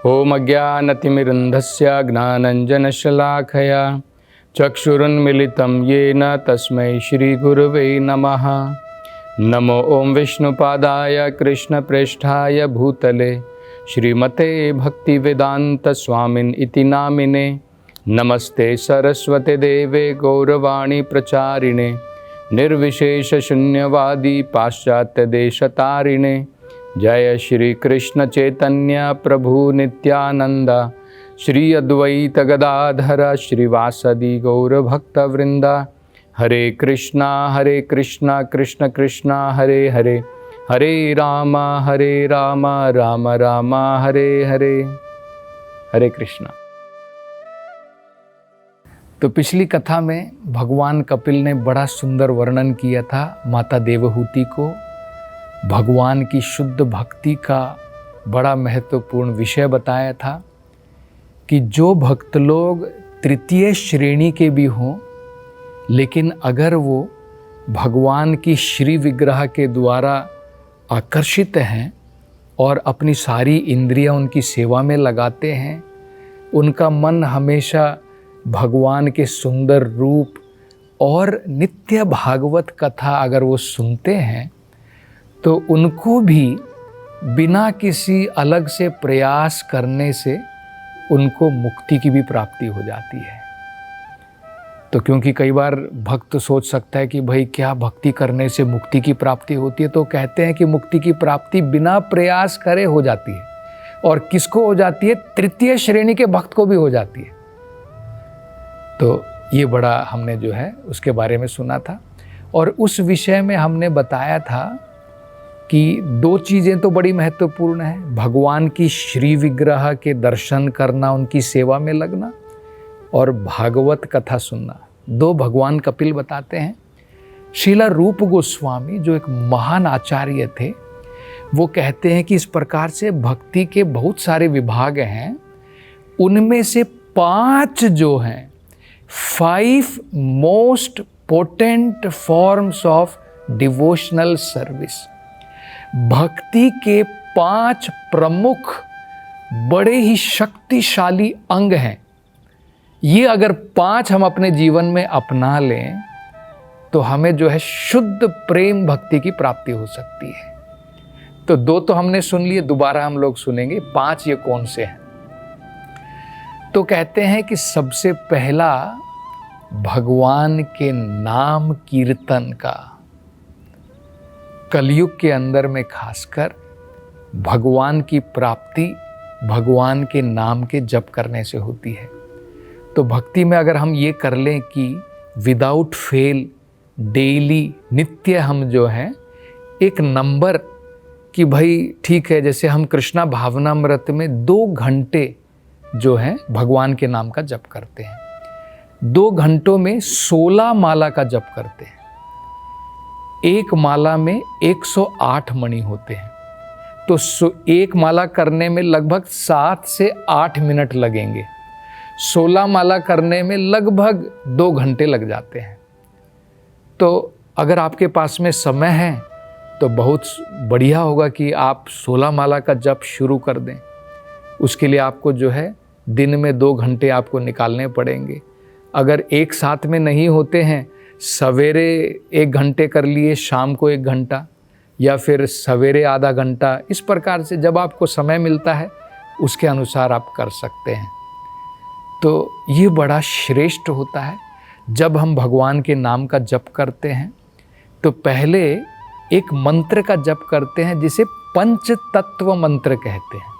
ओम अज्ञानतिमिरन्धस्य ज्ञानञ्जनशलाखया चक्षुरुन्मिलितं येन तस्मै श्रीगुरुवे नमः। नमो ओं विष्णुपादाय कृष्णप्रेष्ठाय भूतले श्रीमते भक्तिवेदान्तस्वामिन् इति नामिने। नमस्ते सरस्वते देवे गौरवाणी प्रचारिणे निर्विशेषशून्यवादी पाश्चात्यदेशतारिणे। जय श्री कृष्ण चैतन्य प्रभु नित्यानंद श्री अद्वैत गदाधर श्रीवासदि गौरभक्तवृंदा। हरे कृष्णा कृष्ण कृष्णा हरे हरे, हरे राम राम राम हरे हरे। हरे कृष्णा। तो पिछली कथा में भगवान कपिल ने बड़ा सुंदर वर्णन किया था माता देवहूति को। भगवान की शुद्ध भक्ति का बड़ा महत्वपूर्ण विषय बताया था कि जो भक्त लोग तृतीय श्रेणी के भी हों, लेकिन अगर वो भगवान की श्री विग्रह के द्वारा आकर्षित हैं और अपनी सारी इंद्रियां उनकी सेवा में लगाते हैं, उनका मन हमेशा भगवान के सुंदर रूप और नित्य भागवत कथा अगर वो सुनते हैं, तो उनको भी बिना किसी अलग से प्रयास करने से उनको मुक्ति की भी प्राप्ति हो जाती है। तो क्योंकि कई बार भक्त सोच सकता है कि भाई क्या भक्ति करने से मुक्ति की प्राप्ति होती है, तो कहते हैं कि मुक्ति की प्राप्ति बिना प्रयास करे हो जाती है। और किसको हो जाती है? तृतीय श्रेणी के भक्त को भी हो जाती है। तो ये बड़ा हमने जो है उसके बारे में सुना था। और उस विषय में हमने बताया था कि दो चीज़ें तो बड़ी महत्वपूर्ण हैं, भगवान की श्री विग्रह के दर्शन करना, उनकी सेवा में लगना, और भागवत कथा सुनना। दो भगवान कपिल बताते हैं। श्रीला रूप गोस्वामी जो एक महान आचार्य थे, वो कहते हैं कि इस प्रकार से भक्ति के बहुत सारे विभाग हैं, उनमें से 5 जो हैं, 5 most potent forms of devotional service, भक्ति के 5 प्रमुख बड़े ही शक्तिशाली अंग हैं। ये अगर 5 हम अपने जीवन में अपना लें तो हमें जो है शुद्ध प्रेम भक्ति की प्राप्ति हो सकती है। तो 2 तो हमने सुन लिए, दोबारा हम लोग सुनेंगे 5 ये कौन से हैं। तो कहते हैं कि सबसे पहला भगवान के नाम कीर्तन का, कलयुग के अंदर में खासकर भगवान की प्राप्ति भगवान के नाम के जप करने से होती है। तो भक्ति में अगर हम ये कर लें कि विदाउट फेल डेली नित्य हम जो हैं एक नंबर कि भाई ठीक है, जैसे हम कृष्णा भावनामृत में 2 घंटे जो है भगवान के नाम का जप करते हैं, 2 घंटों में 16 माला का जप करते हैं। एक माला में 108 मणि होते हैं, तो एक माला करने में लगभग 7 से 8 मिनट लगेंगे। 16 माला करने में लगभग 2 घंटे लग जाते हैं। तो अगर आपके पास में समय है तो बहुत बढ़िया होगा कि आप 16 माला का जप शुरू कर दें। उसके लिए आपको जो है दिन में 2 घंटे आपको निकालने पड़ेंगे। अगर एक साथ में नहीं होते हैं, सवेरे 1 घंटे कर लिए, शाम को 1 घंटा, या फिर सवेरे आधा घंटा, इस प्रकार से जब आपको समय मिलता है उसके अनुसार आप कर सकते हैं। तो ये बड़ा श्रेष्ठ होता है। जब हम भगवान के नाम का जप करते हैं तो पहले एक मंत्र का जप करते हैं जिसे पंच तत्व मंत्र कहते हैं।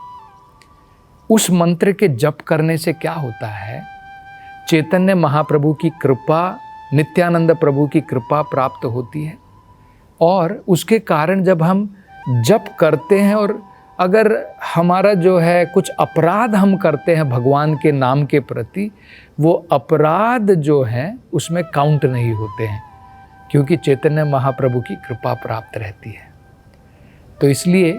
उस मंत्र के जप करने से क्या होता है? चैतन्य महाप्रभु की कृपा, नित्यानंद प्रभु की कृपा प्राप्त होती है। और उसके कारण जब हम जप करते हैं और अगर हमारा जो है कुछ अपराध हम करते हैं भगवान के नाम के प्रति, वो अपराध जो हैं उसमें काउंट नहीं होते हैं, क्योंकि चैतन्य महाप्रभु की कृपा प्राप्त रहती है। तो इसलिए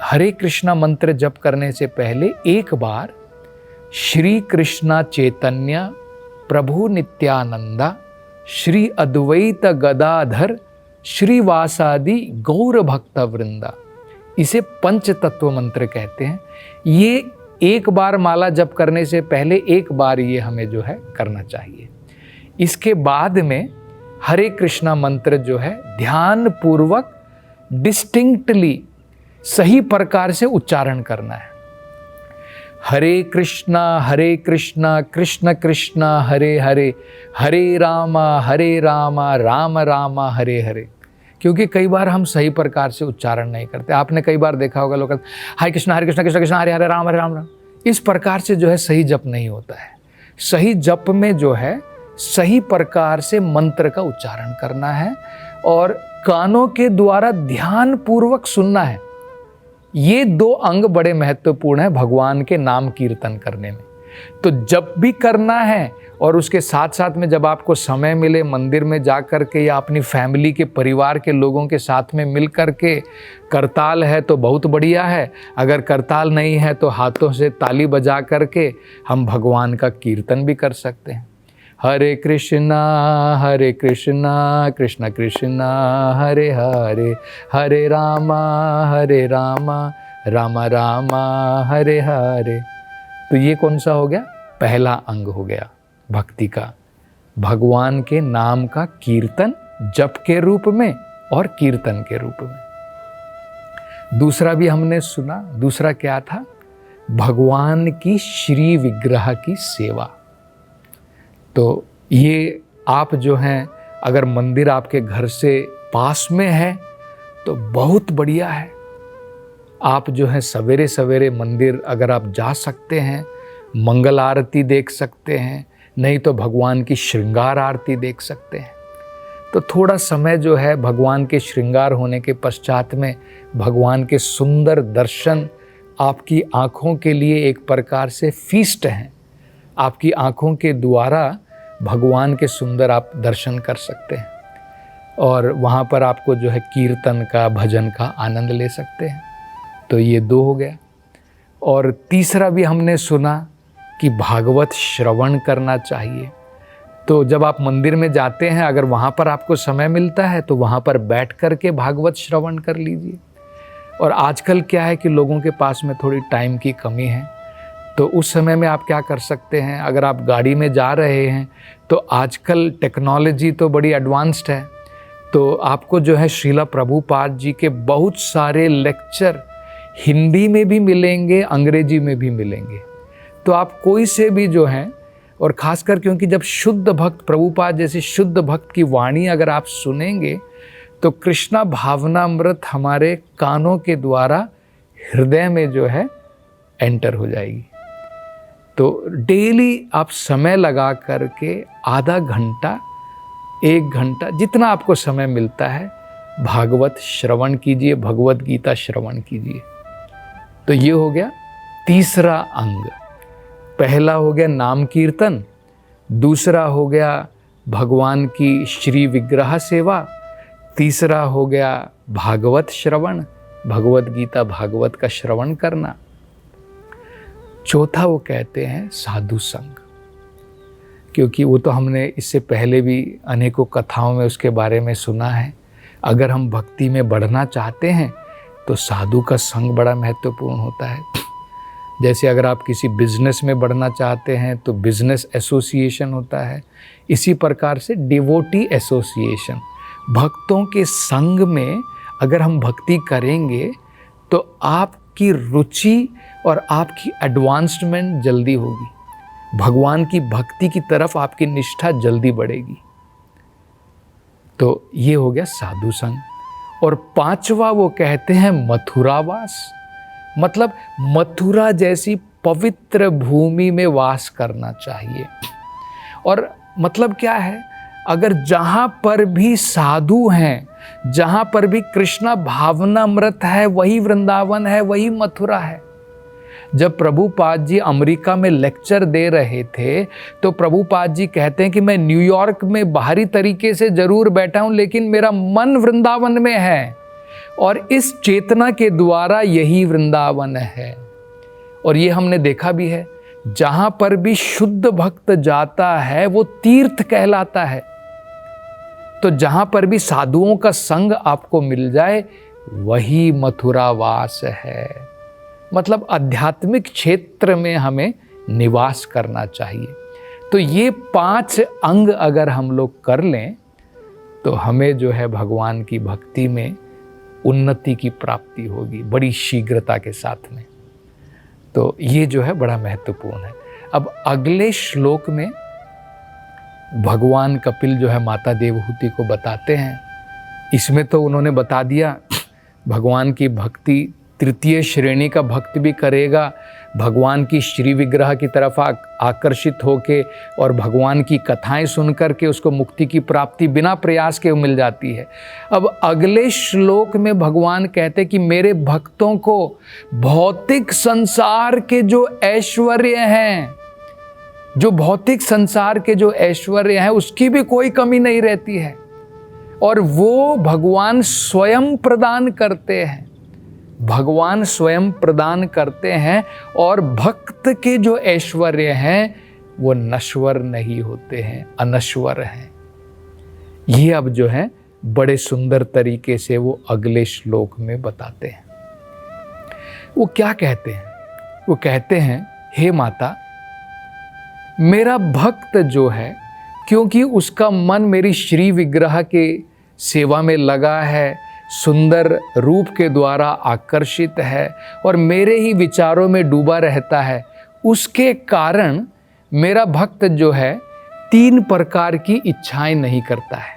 हरे कृष्णा मंत्र जप करने से पहले एक बार श्री कृष्णा चैतन्य प्रभु नित्यानंदा श्री अद्वैत गदाधर श्रीवासादि गौर भक्त वृंदा, इसे पंच तत्व मंत्र कहते हैं। ये एक बार माला जप करने से पहले एक बार ये हमें जो है करना चाहिए। इसके बाद में हरे कृष्णा मंत्र जो है ध्यान पूर्वक डिस्टिंक्टली सही प्रकार से उच्चारण करना है। हरे कृष्णा कृष्ण कृष्णा हरे हरे, हरे रामा राम रामा हरे हरे। क्योंकि कई बार हम सही प्रकार से उच्चारण नहीं करते। आपने कई बार देखा होगा लोग हरे कृष्णा कृष्ण कृष्ण हरे हरे राम राम। इस प्रकार से जो है सही जप नहीं होता है। सही जप में जो है सही प्रकार से मंत्र का उच्चारण करना है और कानों के द्वारा ध्यान पूर्वक सुनना है। ये दो अंग बड़े महत्वपूर्ण है भगवान के नाम कीर्तन करने में। तो जब भी करना है और उसके साथ साथ में जब आपको समय मिले मंदिर में जा कर के या अपनी फैमिली के परिवार के लोगों के साथ में मिल कर के, करताल है तो बहुत बढ़िया है, अगर करताल नहीं है तो हाथों से ताली बजा कर के हम भगवान का कीर्तन भी कर सकते हैं। हरे कृष्णा कृष्ण कृष्ण हरे हरे, हरे रामा राम राम हरे हरे। तो ये कौन सा हो गया? पहला अंग हो गया भक्ति का, भगवान के नाम का कीर्तन जप के रूप में और कीर्तन के रूप में। दूसरा भी हमने सुना। दूसरा क्या था? भगवान की श्री विग्रह की सेवा। तो ये आप जो हैं, अगर मंदिर आपके घर से पास में है तो बहुत बढ़िया है। आप जो है सवेरे सवेरे मंदिर अगर आप जा सकते हैं, मंगल आरती देख सकते हैं, नहीं तो भगवान की श्रृंगार आरती देख सकते हैं। तो थोड़ा समय जो है भगवान के श्रृंगार होने के पश्चात में भगवान के सुंदर दर्शन आपकी आँखों के लिए एक प्रकार से फीस्ट हैं। आपकी आँखों के द्वारा भगवान के सुंदर आप दर्शन कर सकते हैं और वहाँ पर आपको जो है कीर्तन का, भजन का आनंद ले सकते हैं। तो ये दो हो गया। और तीसरा भी हमने सुना कि भागवत श्रवण करना चाहिए। तो जब आप मंदिर में जाते हैं, अगर वहाँ पर आपको समय मिलता है तो वहाँ पर बैठ कर के भागवत श्रवण कर लीजिए। और आजकल क्या है कि लोगों के पास में थोड़ी टाइम की कमी है, तो उस समय में आप क्या कर सकते हैं, अगर आप गाड़ी में जा रहे हैं तो आजकल टेक्नोलॉजी तो बड़ी एडवांस्ड है, तो आपको जो है श्रीला प्रभुपाद जी के बहुत सारे लेक्चर हिंदी में भी मिलेंगे, अंग्रेजी में भी मिलेंगे। तो आप कोई से भी जो हैं, और ख़ासकर क्योंकि जब शुद्ध भक्त, प्रभुपाद जैसे शुद्ध भक्त की वाणी अगर आप सुनेंगे तो कृष्णा भावनामृत हमारे कानों के द्वारा हृदय में जो है एंटर हो जाएगी। तो डेली आप समय लगा करके आधा घंटा, 1 घंटा, जितना आपको समय मिलता है भागवत श्रवण कीजिए, भगवत गीता श्रवण कीजिए। तो ये हो गया तीसरा अंग। पहला हो गया नाम कीर्तन, दूसरा हो गया भगवान की श्री विग्रह सेवा, तीसरा हो गया भागवत श्रवण, भगवत गीता भागवत का श्रवण करना। चौथा वो कहते हैं साधु संग, क्योंकि वो तो हमने इससे पहले भी अनेकों कथाओं में उसके बारे में सुना है। अगर हम भक्ति में बढ़ना चाहते हैं तो साधु का संग बड़ा महत्वपूर्ण होता है। जैसे अगर आप किसी बिजनेस में बढ़ना चाहते हैं तो बिजनेस एसोसिएशन होता है, इसी प्रकार से डिवोटी एसोसिएशन, भक्तों के संग में अगर हम भक्ति करेंगे तो आपकी रुचि और आपकी एडवांसमेंट जल्दी होगी, भगवान की भक्ति की तरफ आपकी निष्ठा जल्दी बढ़ेगी। तो ये हो गया साधु संग। और पांचवा वो कहते हैं मथुरावास, मतलब मथुरा जैसी पवित्र भूमि में वास करना चाहिए। और मतलब क्या है, अगर जहाँ पर भी साधु हैं, जहाँ पर भी कृष्णा भावनामृत है, वही वृंदावन है, वही मथुरा है। जब प्रभुपाद जी अमेरिका में लेक्चर दे रहे थे तो प्रभुपाद जी कहते हैं कि मैं न्यूयॉर्क में बाहरी तरीके से जरूर बैठा हूँ, लेकिन मेरा मन वृंदावन में है और इस चेतना के द्वारा यही वृंदावन है। और ये हमने देखा भी है, जहाँ पर भी शुद्ध भक्त जाता है वो तीर्थ कहलाता है। तो जहाँ पर भी साधुओं का संग आपको मिल जाए वही मथुरावास है। मतलब आध्यात्मिक क्षेत्र में हमें निवास करना चाहिए। तो ये 5 अंग अगर हम लोग कर लें तो हमें जो है भगवान की भक्ति में उन्नति की प्राप्ति होगी बड़ी शीघ्रता के साथ में। तो ये जो है बड़ा महत्वपूर्ण है। अब अगले श्लोक में भगवान कपिल जो है माता देवहूति को बताते हैं। इसमें तो उन्होंने बता दिया भगवान की भक्ति तृतीय श्रेणी का भक्त भी करेगा, भगवान की श्री विग्रह की तरफ आकर्षित होके और भगवान की कथाएं सुन करके उसको मुक्ति की प्राप्ति बिना प्रयास के मिल जाती है। अब अगले श्लोक में भगवान कहते कि मेरे भक्तों को भौतिक संसार के जो ऐश्वर्य हैं, जो भौतिक संसार के जो ऐश्वर्य हैं उसकी भी कोई कमी नहीं रहती है, और वो भगवान स्वयं प्रदान करते हैं। भगवान स्वयं प्रदान करते हैं और भक्त के जो ऐश्वर्य हैं वो नश्वर नहीं होते हैं, अनश्वर हैं। ये अब जो है बड़े सुंदर तरीके से वो अगले श्लोक में बताते हैं। वो क्या कहते हैं? वो कहते हैं, हे माता, मेरा भक्त जो है, क्योंकि उसका मन मेरी श्री विग्रह के सेवा में लगा है, सुंदर रूप के द्वारा आकर्षित है और मेरे ही विचारों में डूबा रहता है, उसके कारण मेरा भक्त जो है 3 प्रकार की इच्छाएं नहीं करता है।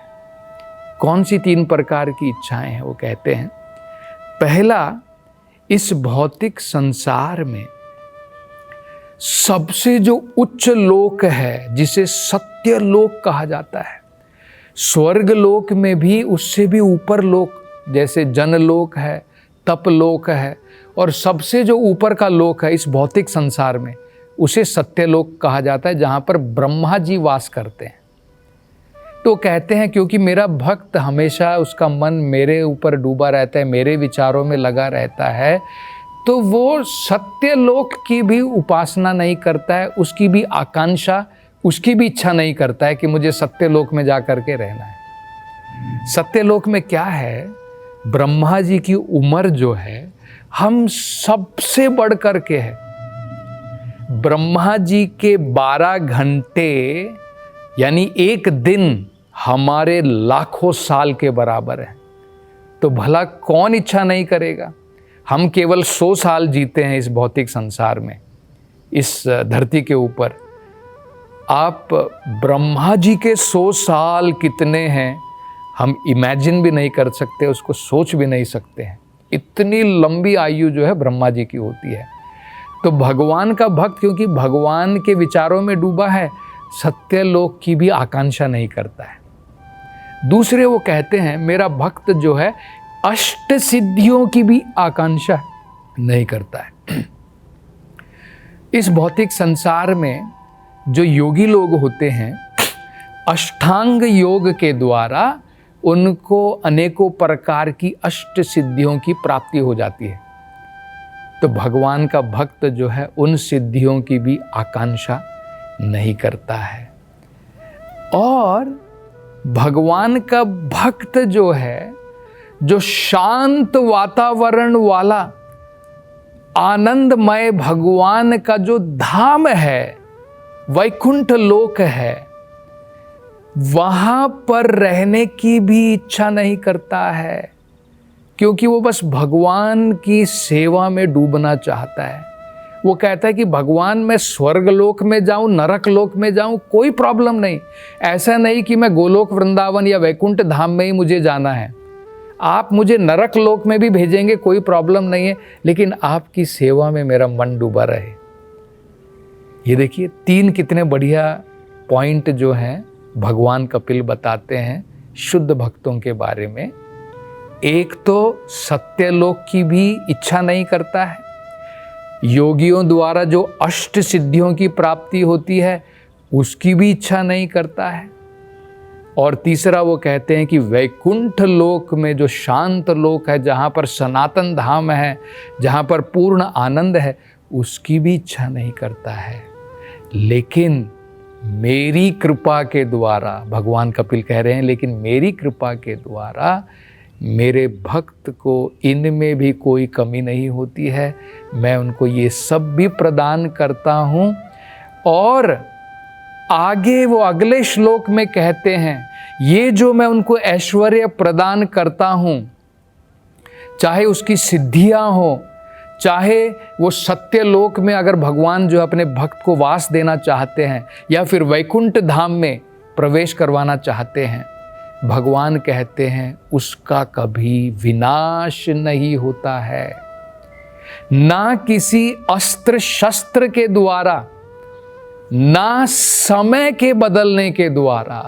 कौन सी 3 प्रकार की इच्छाएं हैं? वो कहते हैं, पहला, इस भौतिक संसार में सबसे जो उच्च लोक है जिसे सत्य लोक कहा जाता है, स्वर्ग लोक में भी उससे भी ऊपर लोक जैसे जनलोक है, तपलोक है, और सबसे जो ऊपर का लोक है इस भौतिक संसार में उसे सत्यलोक कहा जाता है, जहाँ पर ब्रह्मा जी वास करते हैं। तो कहते हैं क्योंकि मेरा भक्त हमेशा उसका मन मेरे ऊपर डूबा रहता है, मेरे विचारों में लगा रहता है, तो वो सत्यलोक की भी उपासना नहीं करता है, उसकी भी आकांक्षा, उसकी भी इच्छा नहीं करता है कि मुझे सत्यलोक में जा कर के रहना है। सत्यलोक में क्या है? ब्रह्मा जी की उम्र जो है हम सबसे बढ़ कर के है। ब्रह्मा जी के 12 घंटे यानी एक दिन हमारे लाखों साल के बराबर है। तो भला कौन इच्छा नहीं करेगा? हम केवल 100 साल जीते हैं इस भौतिक संसार में, इस धरती के ऊपर। आप ब्रह्मा जी के 100 साल कितने हैं हम इमेजिन भी नहीं कर सकते, उसको सोच भी नहीं सकते हैं। इतनी लंबी आयु जो है ब्रह्मा जी की होती है। तो भगवान का भक्त क्योंकि भगवान के विचारों में डूबा है, सत्यलोक की भी आकांक्षा नहीं करता है। दूसरे वो कहते हैं, मेरा भक्त जो है अष्ट सिद्धियों की भी आकांक्षा नहीं करता है। इस भौतिक संसार में जो योगी लोग होते हैं, अष्टांग योग के द्वारा उनको अनेकों प्रकार की अष्ट सिद्धियों की प्राप्ति हो जाती है। तो भगवान का भक्त जो है उन सिद्धियों की भी आकांक्षा नहीं करता है। और भगवान का भक्त जो है, जो शांत वातावरण वाला आनंदमय भगवान का जो धाम है, वैकुंठ लोक है, वहां पर रहने की भी इच्छा नहीं करता है, क्योंकि वो बस भगवान की सेवा में डूबना चाहता है। वो कहता है कि भगवान मैं स्वर्ग लोक में जाऊं, नरक लोक में जाऊं, कोई प्रॉब्लम नहीं। ऐसा नहीं कि मैं गोलोक वृंदावन या वैकुंठ धाम में ही मुझे जाना है, आप मुझे नरक लोक में भी भेजेंगे, कोई प्रॉब्लम नहीं है, लेकिन आपकी सेवा में मेरा मन डूबा रहे। ये देखिए 3 कितने बढ़िया पॉइंट जो हैं भगवान कपिल बताते हैं शुद्ध भक्तों के बारे में। एक तो सत्यलोक की भी इच्छा नहीं करता है, योगियों द्वारा जो अष्ट सिद्धियों की प्राप्ति होती है उसकी भी इच्छा नहीं करता है, और तीसरा वो कहते हैं कि वैकुंठ लोक में जो शांत लोक है, जहाँ पर सनातन धाम है, जहाँ पर पूर्ण आनंद है, उसकी भी इच्छा नहीं करता है। लेकिन मेरी कृपा के द्वारा, भगवान कपिल कह रहे हैं, लेकिन मेरी कृपा के द्वारा मेरे भक्त को इनमें भी कोई कमी नहीं होती है, मैं उनको ये सब भी प्रदान करता हूँ। और आगे वो अगले श्लोक में कहते हैं, ये जो मैं उनको ऐश्वर्य प्रदान करता हूँ, चाहे उसकी सिद्धियाँ हो, चाहे वो सत्य लोक में अगर भगवान जो अपने भक्त को वास देना चाहते हैं या फिर वैकुंठ धाम में प्रवेश करवाना चाहते हैं, भगवान कहते हैं उसका कभी विनाश नहीं होता है, ना किसी अस्त्र शस्त्र के द्वारा, ना समय के बदलने के द्वारा।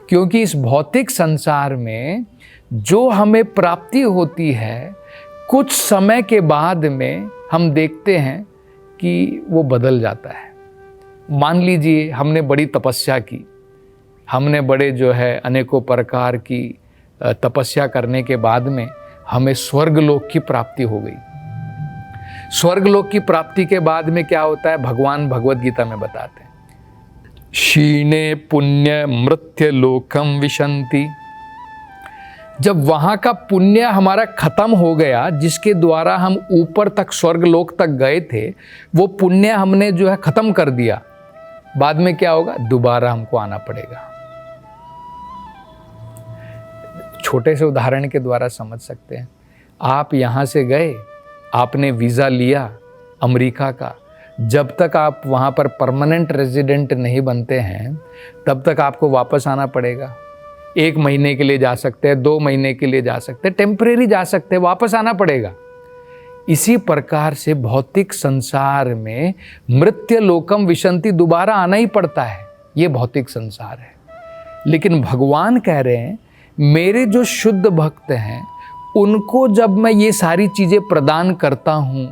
क्योंकि इस भौतिक संसार में जो हमें प्राप्ति होती है, कुछ समय के बाद में हम देखते हैं कि वो बदल जाता है। मान लीजिए हमने बड़ी तपस्या की, हमने बड़े जो है अनेकों प्रकार की तपस्या करने के बाद में हमें स्वर्गलोक की प्राप्ति हो गई। स्वर्गलोक की प्राप्ति के बाद में क्या होता है, भगवान भगवद गीता में बताते हैं, क्षीणे पुण्य मृत्य लोकम विशन्ति। जब वहाँ का पुण्य हमारा खत्म हो गया, जिसके द्वारा हम ऊपर तक स्वर्गलोक तक गए थे, वो पुण्य हमने जो है खत्म कर दिया, बाद में क्या होगा, दोबारा हमको आना पड़ेगा। छोटे से उदाहरण के द्वारा समझ सकते हैं। आप यहाँ से गए, आपने वीज़ा लिया अमेरिका का, जब तक आप वहाँ पर परमानेंट रेजिडेंट नहीं बनते हैं, तब तक आपको वापस आना पड़ेगा। 1 महीने के लिए जा सकते हैं, 2 महीने के लिए जा सकते हैं, टेम्परेरी जा सकते हैं, वापस आना पड़ेगा। इसी प्रकार से भौतिक संसार में मृत्य लोकम विशन्ति, दोबारा आना ही पड़ता है। ये भौतिक संसार है। लेकिन भगवान कह रहे हैं, मेरे जो शुद्ध भक्त हैं उनको जब मैं ये सारी चीज़ें प्रदान करता हूँ,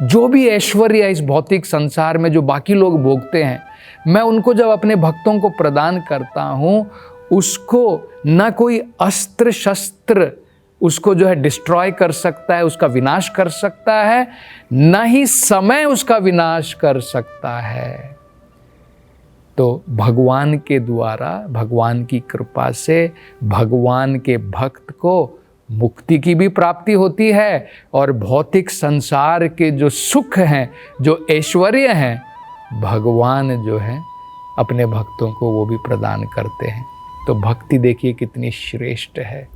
जो भी ऐश्वर्य इस भौतिक संसार में जो बाकी लोग भोगते हैं, मैं उनको जब अपने भक्तों को प्रदान करता हूँ, उसको ना कोई अस्त्र शस्त्र उसको जो है डिस्ट्रॉय कर सकता है, उसका विनाश कर सकता है, ना ही समय उसका विनाश कर सकता है। तो भगवान के द्वारा, भगवान की कृपा से भगवान के भक्त को मुक्ति की भी प्राप्ति होती है, और भौतिक संसार के जो सुख हैं, जो ऐश्वर्य हैं, भगवान जो है अपने भक्तों को वो भी प्रदान करते हैं। तो भक्ति देखिए कितनी श्रेष्ठ है,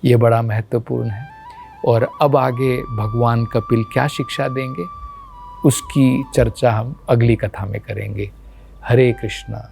ये बड़ा महत्वपूर्ण है। और अब आगे भगवान कपिल क्या शिक्षा देंगे, उसकी चर्चा हम अगली कथा में करेंगे। हरे कृष्णा।